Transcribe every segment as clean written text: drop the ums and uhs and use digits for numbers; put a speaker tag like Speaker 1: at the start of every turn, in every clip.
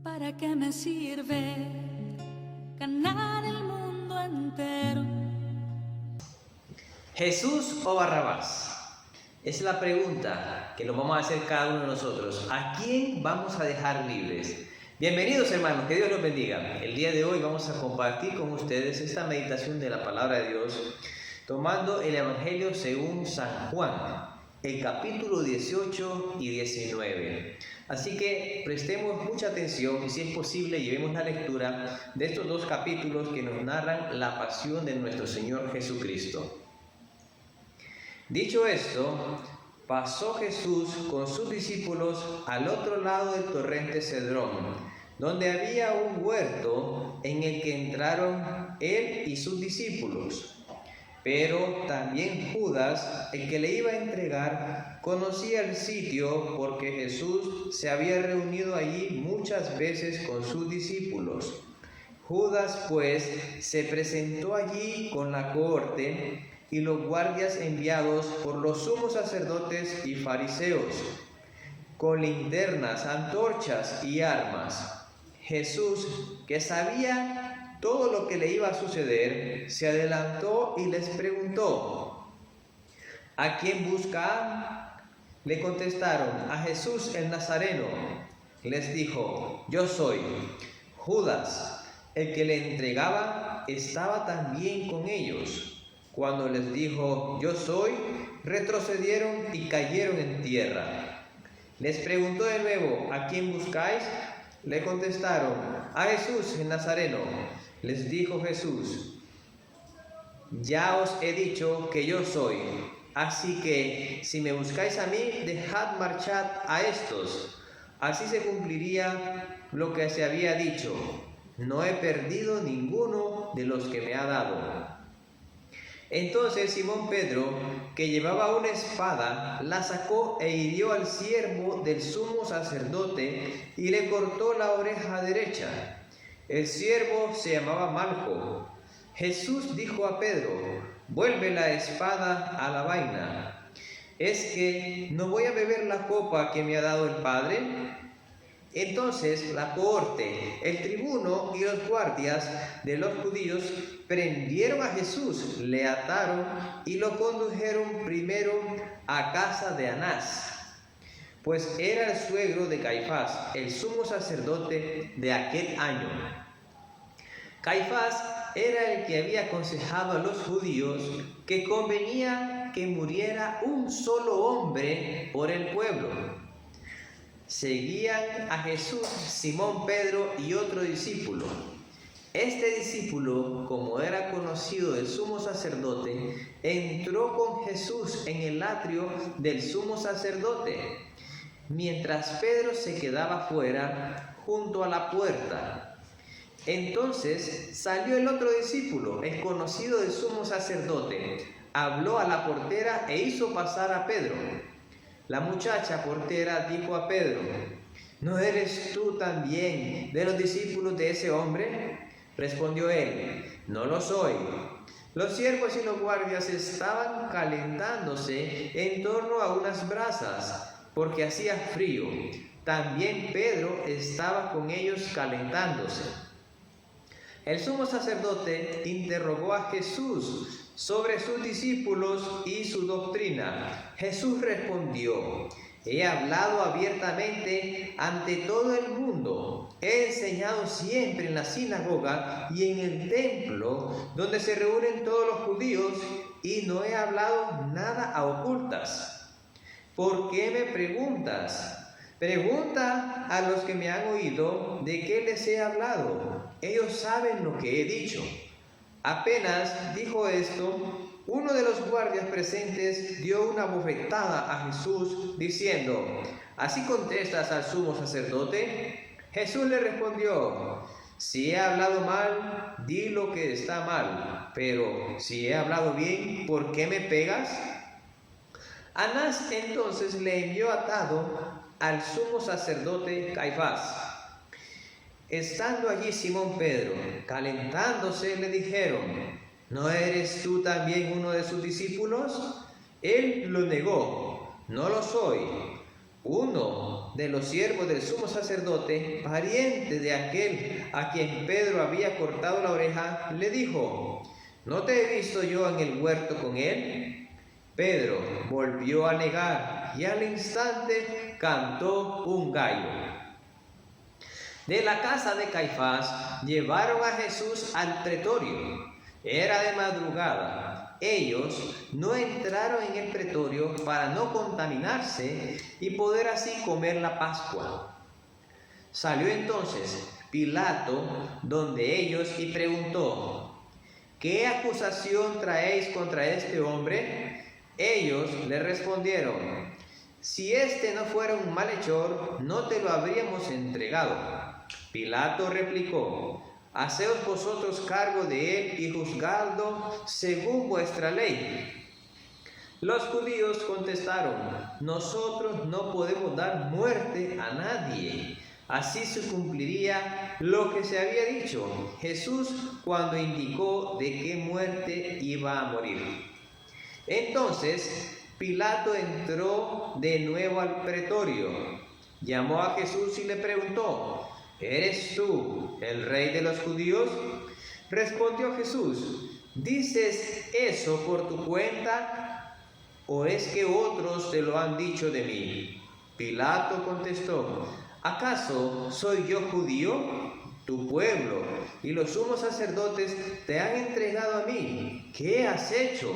Speaker 1: ¿Para qué me sirve ganar el mundo entero?
Speaker 2: ¿Jesús o Barrabás? Es la pregunta que nos vamos a hacer cada uno de nosotros. ¿A quién vamos a dejar libres? Bienvenidos, hermanos, que Dios los bendiga. El día de hoy vamos a compartir con ustedes esta meditación de la palabra de Dios, tomando el Evangelio según San Juan, el capítulo 18 y 19. Así que prestemos mucha atención y, si es posible, llevemos la lectura de estos dos capítulos que nos narran la pasión de nuestro Señor Jesucristo. Dicho esto, pasó Jesús con sus discípulos al otro lado del torrente Cedrón, donde había un huerto en el que entraron él y sus discípulos. Pero también Judas, el que le iba a entregar, conocía el sitio porque Jesús se había reunido allí muchas veces con sus discípulos. Judas, pues, se presentó allí con la cohorte y los guardias enviados por los sumos sacerdotes y fariseos, con linternas, antorchas y armas. Jesús, que sabía todo lo que le iba a suceder, se adelantó y les preguntó: ¿a quién buscan? Le contestaron: a Jesús el Nazareno. Les dijo: yo soy. Judas, el que le entregaba, estaba también con ellos. Cuando les dijo: yo soy, retrocedieron y cayeron en tierra. Les preguntó de nuevo: ¿a quién buscáis? Le contestaron: a Jesús el Nazareno. Les dijo Jesús: ya os he dicho que yo soy. Así que, si me buscáis a mí, dejad marchar a estos. Así se cumpliría lo que se había dicho: no he perdido ninguno de los que me ha dado. Entonces Simón Pedro, que llevaba una espada, la sacó e hirió al siervo del sumo sacerdote y le cortó la oreja derecha. El siervo se llamaba Malco. Jesús dijo a Pedro: vuelve la espada a la vaina. ¿Es que no voy a beber la copa que me ha dado el Padre? Entonces la cohorte, el tribuno y los guardias de los judíos prendieron a Jesús, le ataron y lo condujeron primero a casa de Anás, pues era el suegro de Caifás, el sumo sacerdote de aquel año. Caifás era el que había aconsejado a los judíos que convenía que muriera un solo hombre por el pueblo. Seguían a Jesús Simón Pedro y otro discípulo. Este discípulo, como era conocido del sumo sacerdote, entró con Jesús en el atrio del sumo sacerdote, mientras Pedro se quedaba fuera, junto a la puerta. Entonces salió el otro discípulo, el conocido del sumo sacerdote, habló a la portera e hizo pasar a Pedro. La muchacha portera dijo a Pedro: ¿no eres tú también de los discípulos de ese hombre? Respondió él: no lo soy. Los siervos y los guardias estaban calentándose en torno a unas brasas, porque hacía frío. También Pedro estaba con ellos calentándose. El sumo sacerdote interrogó a Jesús sobre sus discípulos y su doctrina. Jesús respondió: he hablado abiertamente ante todo el mundo. He enseñado siempre en la sinagoga y en el templo donde se reúnen todos los judíos, y no he hablado nada a ocultas. ¿Por qué me preguntas? Pregunta a los que me han oído de qué les he hablado. Ellos saben lo que he dicho. Apenas dijo esto, uno de los guardias presentes dio una bofetada a Jesús, diciendo: ¿así contestas al sumo sacerdote? Jesús le respondió: si he hablado mal, di lo que está mal, pero si he hablado bien, ¿por qué me pegas? Anás entonces le envió atado al sumo sacerdote Caifás. Estando allí Simón Pedro, calentándose, le dijeron: ¿no eres tú también uno de sus discípulos? Él lo negó: no lo soy. Uno de los siervos del sumo sacerdote, pariente de aquel a quien Pedro había cortado la oreja, le dijo: ¿no te he visto yo en el huerto con él? Pedro volvió a negar y al instante cantó un gallo. De la casa de Caifás llevaron a Jesús al pretorio. Era de madrugada. Ellos no entraron en el pretorio para no contaminarse y poder así comer la Pascua. Salió entonces Pilato donde ellos y preguntó: ¿qué acusación traéis contra este hombre? Ellos le respondieron: si este no fuera un malhechor, no te lo habríamos entregado. Pilato replicó: haceos vosotros cargo de él y juzgadlo según vuestra ley. Los judíos contestaron: nosotros no podemos dar muerte a nadie. Así se cumpliría lo que se había dicho Jesús cuando indicó de qué muerte iba a morir. Entonces Pilato entró de nuevo al pretorio, llamó a Jesús y le preguntó: ¿eres tú el rey de los judíos? Respondió Jesús: ¿dices eso por tu cuenta o es que otros te lo han dicho de mí? Pilato contestó: ¿acaso soy yo judío? Tu pueblo y los sumos sacerdotes te han entregado a mí. ¿Qué has hecho?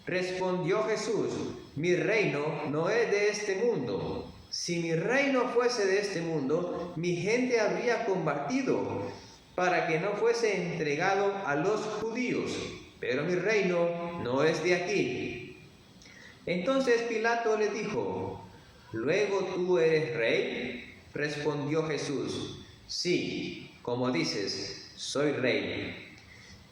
Speaker 2: Respondió Jesús: mi reino no es de este mundo. Si mi reino fuese de este mundo, mi gente habría combatido para que no fuese entregado a los judíos. Pero mi reino no es de aquí. Entonces Pilato le dijo: ¿luego tú eres rey? Respondió Jesús: sí, como dices, soy rey.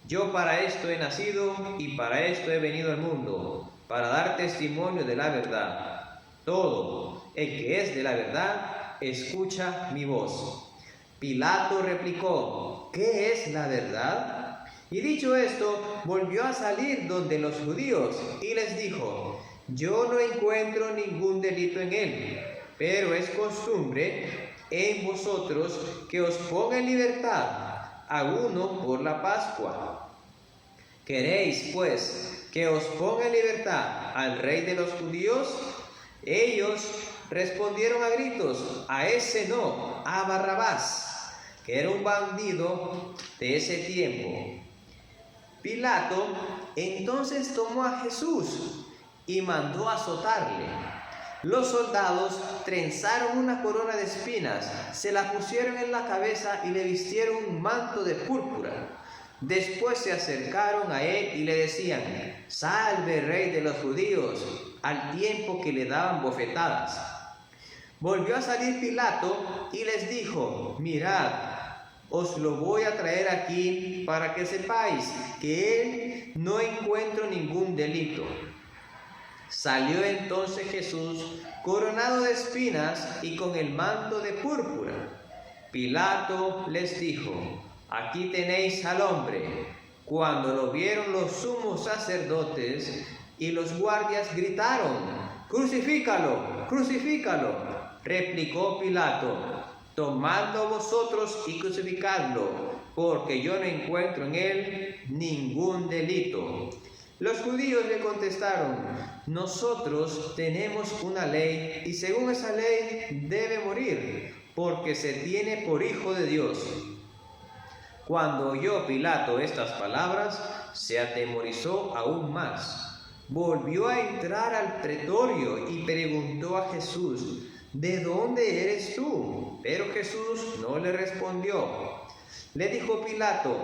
Speaker 2: Yo para esto he nacido y para esto he venido al mundo, para dar testimonio de la verdad. Todo el que es de la verdad, escucha mi voz. Pilato replicó: ¿qué es la verdad? Y dicho esto, volvió a salir donde los judíos y les dijo: yo no encuentro ningún delito en él, pero es costumbre en vosotros que os ponga en libertad a uno por la Pascua. ¿Queréis, pues, que os ponga en libertad al rey de los judíos? Ellos respondieron a gritos: a ese no, a Barrabás, que era un bandido de ese tiempo. Pilato entonces tomó a Jesús y mandó azotarle. Los soldados trenzaron una corona de espinas, se la pusieron en la cabeza y le vistieron un manto de púrpura. Después se acercaron a él y le decían: «Salve, rey de los judíos», al tiempo que le daban bofetadas. Volvió a salir Pilato y les dijo: «Mirad, os lo voy a traer aquí para que sepáis que él no encuentro ningún delito». Salió entonces Jesús coronado de espinas y con el manto de púrpura. Pilato les dijo: «Aquí tenéis al hombre». Cuando lo vieron los sumos sacerdotes y los guardias gritaron: «¡Crucifícalo! ¡Crucifícalo!». Replicó Pilato: «Tomadlo vosotros y crucificadlo, porque yo no encuentro en él ningún delito». Los judíos le contestaron: «Nosotros tenemos una ley y según esa ley debe morir, porque se tiene por hijo de Dios». Cuando oyó Pilato estas palabras, se atemorizó aún más. Volvió a entrar al pretorio y preguntó a Jesús: «¿De dónde eres tú?». Pero Jesús no le respondió. Le dijo Pilato: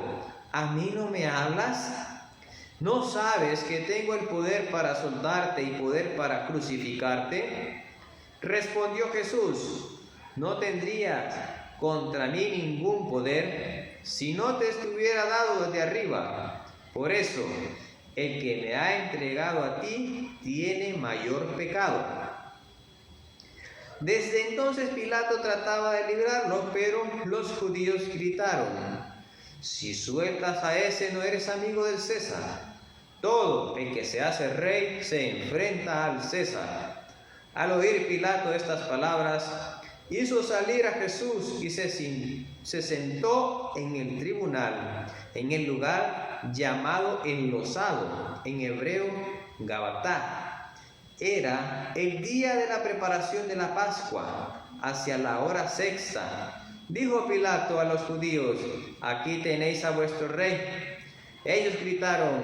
Speaker 2: «¿A mí no me hablas? ¿No sabes que tengo el poder para soltarte y poder para crucificarte?». Respondió Jesús: «No tendrías contra mí ningún poder si no te estuviera dado desde arriba. Por eso, el que me ha entregado a ti tiene mayor pecado». Desde entonces Pilato trataba de librarlo, pero los judíos gritaron: «Si sueltas a ese, no eres amigo del César. Todo el que se hace rey se enfrenta al César». Al oír Pilato estas palabras, hizo salir a Jesús y se sentó en el tribunal, en el lugar llamado Enlosado, en hebreo Gabatá. Era el día de la preparación de la Pascua, hacia la hora sexta. Dijo Pilato a los judíos: «Aquí tenéis a vuestro rey». Ellos gritaron: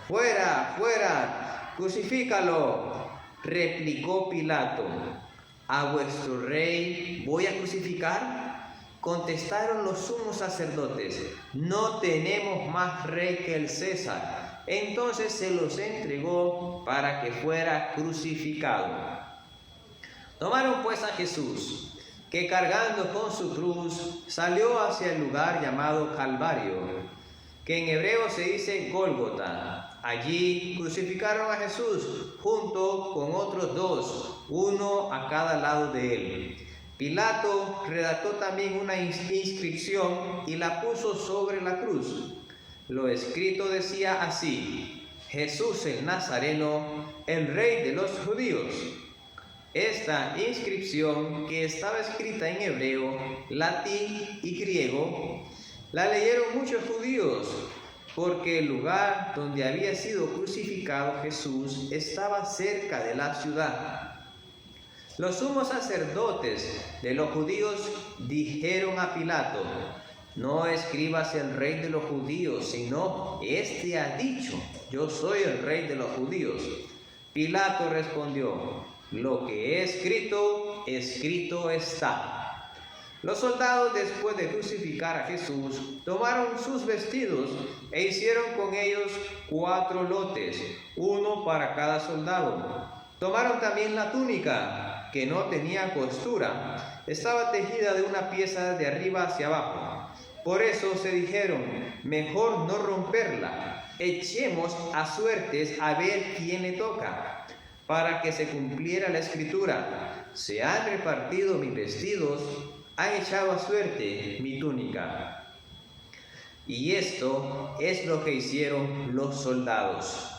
Speaker 2: «¡Fuera, fuera! ¡Crucifícalo!». Replicó Pilato: «¿A vuestro rey voy a crucificar?». Contestaron los sumos sacerdotes: «No tenemos más rey que el César». Entonces se los entregó para que fuera crucificado. Tomaron pues a Jesús, que cargando con su cruz salió hacia el lugar llamado Calvario, que en hebreo se dice Gólgota. Allí crucificaron a Jesús junto con otros dos, uno a cada lado de él. Pilato redactó también una inscripción y la puso sobre la cruz. Lo escrito decía así: «Jesús el Nazareno, el Rey de los judíos». Esta inscripción, que estaba escrita en hebreo, latín y griego, la leyeron muchos judíos, porque el lugar donde había sido crucificado Jesús estaba cerca de la ciudad. Los sumos sacerdotes de los judíos dijeron a Pilato: «No escribas el Rey de los judíos, sino este ha dicho: yo soy el Rey de los judíos». Pilato respondió: «Lo que he escrito, escrito está». Los soldados, después de crucificar a Jesús, tomaron sus vestidos e hicieron con ellos 4 lotes, uno para cada soldado. Tomaron también la túnica, que no tenía costura, estaba tejida de una pieza de arriba hacia abajo. Por eso se dijeron: «Mejor no romperla, echemos a suertes a ver quién le toca», para que se cumpliera la escritura: «Se han repartido mis vestidos, han echado a suerte mi túnica». Y esto es lo que hicieron los soldados.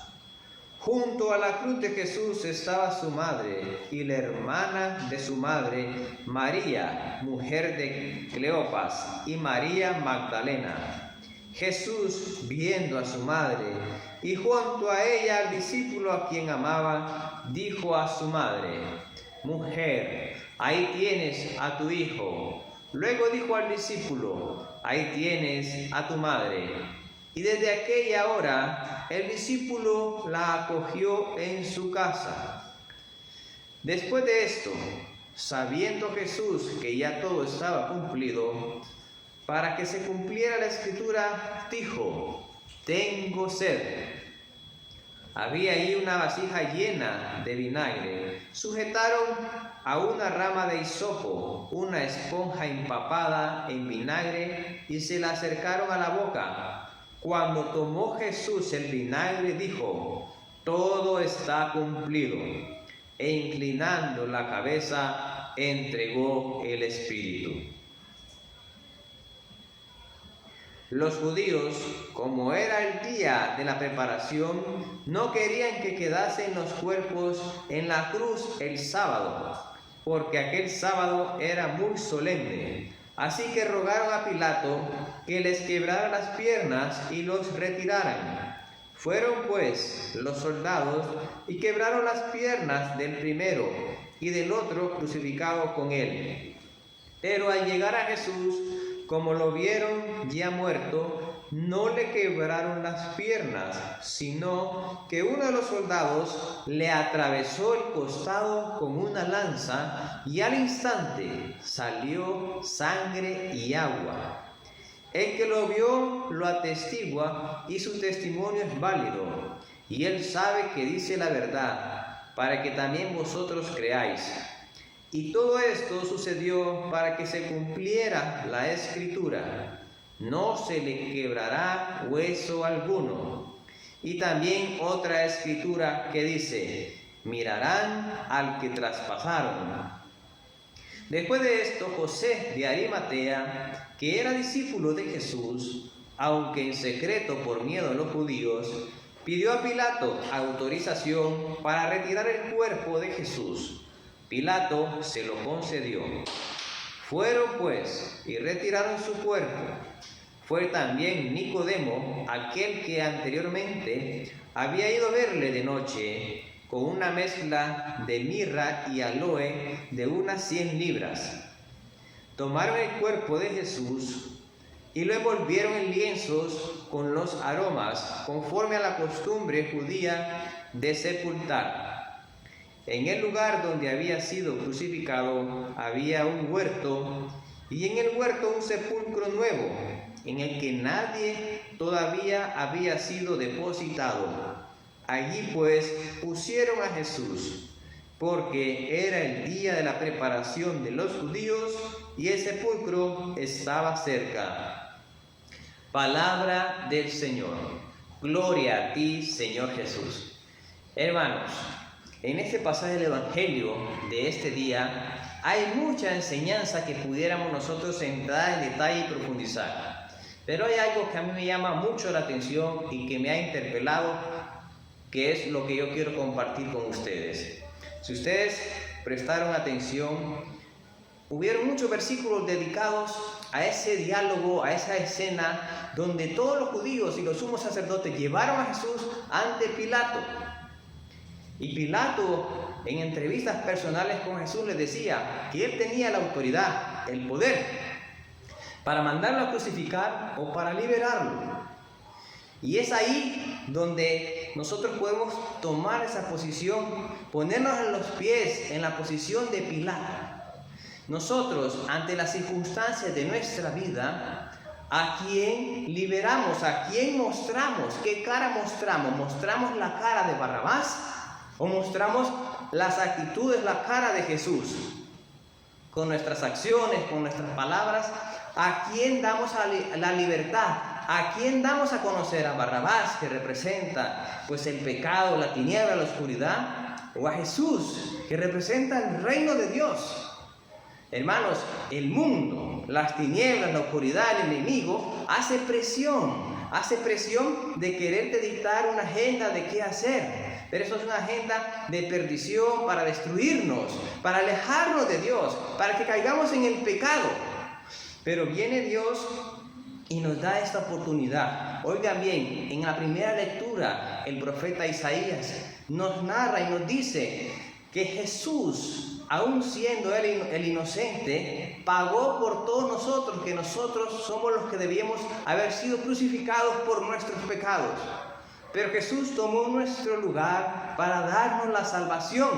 Speaker 2: Junto a la cruz de Jesús estaba su madre y la hermana de su madre, María, mujer de Cleofas, y María Magdalena. Jesús, viendo a su madre y junto a ella al discípulo a quien amaba, dijo a su madre: «Mujer, ahí tienes a tu hijo». Luego dijo al discípulo: «Ahí tienes a tu madre». Y desde aquella hora el discípulo la acogió en su casa. Después de esto, sabiendo Jesús que ya todo estaba cumplido, para que se cumpliera la escritura, dijo: «Tengo sed». Había allí una vasija llena de vinagre. Sujetaron a una rama de hisopo una esponja empapada en vinagre y se la acercaron a la boca. Cuando tomó Jesús el vinagre, dijo: «Todo está cumplido». E inclinando la cabeza, entregó el espíritu. Los judíos, como era el día de la preparación, no querían que quedasen los cuerpos en la cruz el sábado, porque aquel sábado era muy solemne. Así que rogaron a Pilato que les quebrara las piernas y los retiraran. Fueron pues los soldados y quebraron las piernas del primero y del otro crucificado con él. Pero al llegar a Jesús, como lo vieron ya muerto, no le quebraron las piernas, sino que uno de los soldados le atravesó el costado con una lanza y al instante salió sangre y agua. El que lo vio lo atestigua y su testimonio es válido, y él sabe que dice la verdad, para que también vosotros creáis. Y todo esto sucedió para que se cumpliera la escritura: «No se le quebrará hueso alguno». Y también otra escritura que dice: «Mirarán al que traspasaron». Después de esto, José de Arimatea, que era discípulo de Jesús, aunque en secreto por miedo a los judíos, pidió a Pilato autorización para retirar el cuerpo de Jesús. Pilato se lo concedió. Fueron pues y retiraron su cuerpo. Fue también Nicodemo, aquel que anteriormente había ido a verle de noche, con una mezcla de mirra y aloe de unas 100 libras. Tomaron el cuerpo de Jesús y lo envolvieron en lienzos con los aromas, conforme a la costumbre judía de sepultar. En el lugar donde había sido crucificado había un huerto, y en el huerto un sepulcro nuevo, en el que nadie todavía había sido depositado. Allí pues pusieron a Jesús, porque era el día de la preparación de los judíos, y el sepulcro estaba cerca. Palabra del Señor. Gloria a ti, Señor Jesús. Hermanos, en este pasaje del Evangelio de este día hay mucha enseñanza que pudiéramos nosotros entrar en detalle y profundizar. Pero hay algo que a mí me llama mucho la atención y que me ha interpelado, que es lo que yo quiero compartir con ustedes. Si ustedes prestaron atención, hubieron muchos versículos dedicados a ese diálogo, a esa escena donde todos los judíos y los sumos sacerdotes llevaron a Jesús ante Pilato. Y Pilato, en entrevistas personales con Jesús, le decía que él tenía la autoridad, el poder, para mandarlo a crucificar o para liberarlo. Y es ahí donde nosotros podemos tomar esa posición, ponernos en los pies, en la posición de Pilato. Nosotros, ante las circunstancias de nuestra vida, ¿a quién liberamos? ¿A quién mostramos? ¿Qué cara mostramos? ¿Mostramos la cara de Barrabás o mostramos las actitudes, la cara de Jesús? Con nuestras acciones, con nuestras palabras, ¿a quién damos la libertad? ¿A quién damos a conocer? ¿A Barrabás, que representa pues el pecado, la tiniebla, la oscuridad? ¿O a Jesús, que representa el reino de Dios? Hermanos, el mundo, las tinieblas, la oscuridad, el enemigo, hace presión de quererte dictar una agenda de qué hacer. Pero eso es una agenda de perdición para destruirnos, para alejarnos de Dios, para que caigamos en el pecado. Pero viene Dios y nos da esta oportunidad. Oigan bien, en la primera lectura, el profeta Isaías nos narra y nos dice que Jesús, aun siendo él el inocente, pagó por todos nosotros, que nosotros somos los que debíamos haber sido crucificados por nuestros pecados. Pero Jesús tomó nuestro lugar para darnos la salvación.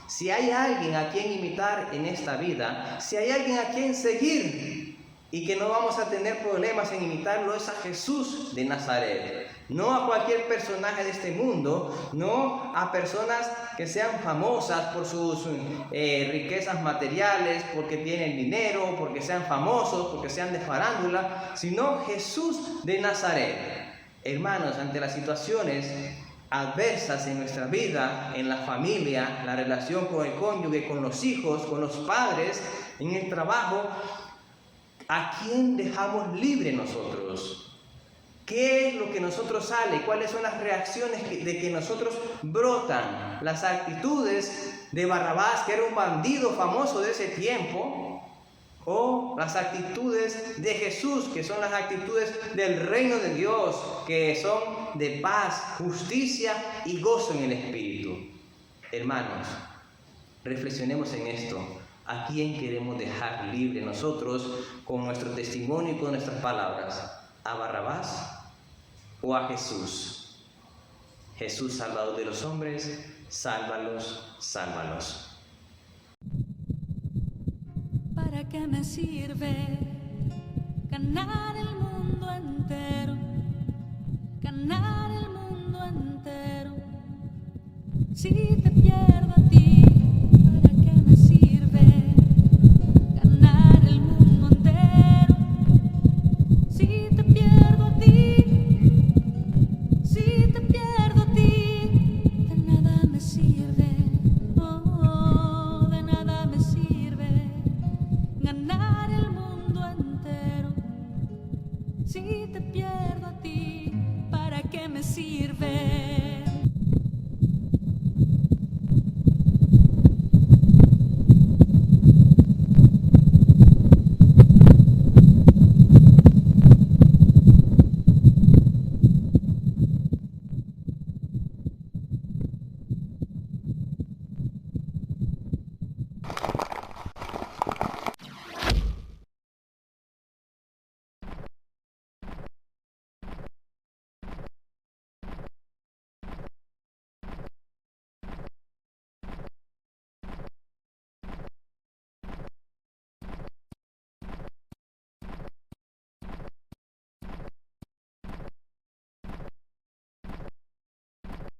Speaker 2: Si hay alguien a quien imitar en esta vida, si hay alguien a quien seguir y que no vamos a tener problemas en imitarlo, es a Jesús de Nazaret. No a cualquier personaje de este mundo, no a personas que sean famosas por sus riquezas materiales, porque tienen dinero, porque sean famosos, porque sean de farándula, sino Jesús de Nazaret. Hermanos, ante las situaciones adversas en nuestra vida, en la familia, la relación con el cónyuge, con los hijos, con los padres, en el trabajo, ¿a quién dejamos libre nosotros? ¿Qué es lo que nosotros sale? ¿Cuáles son las reacciones de que nosotros brotan? Las actitudes de Barrabás, que era un bandido famoso de ese tiempo, o las actitudes de Jesús, que son las actitudes del reino de Dios, que son de paz, justicia y gozo en el Espíritu. Hermanos, reflexionemos en esto. ¿A quién queremos dejar libre nosotros con nuestro testimonio y con nuestras palabras? ¿A Barrabás o a Jesús? Jesús, Salvador de los hombres, sálvalos, sálvalos.
Speaker 1: ¿Para qué me sirve ganar el mundo entero? Ganar el mundo entero. Si te pierdo a ti, ¿para qué me sirve ganar el mundo entero? Si te pierdo a ti, si te pierdo a ti, de nada me sirve, oh, de nada me sirve ganar el mundo entero. Si te pierdo a ti, ¿para qué me sirve?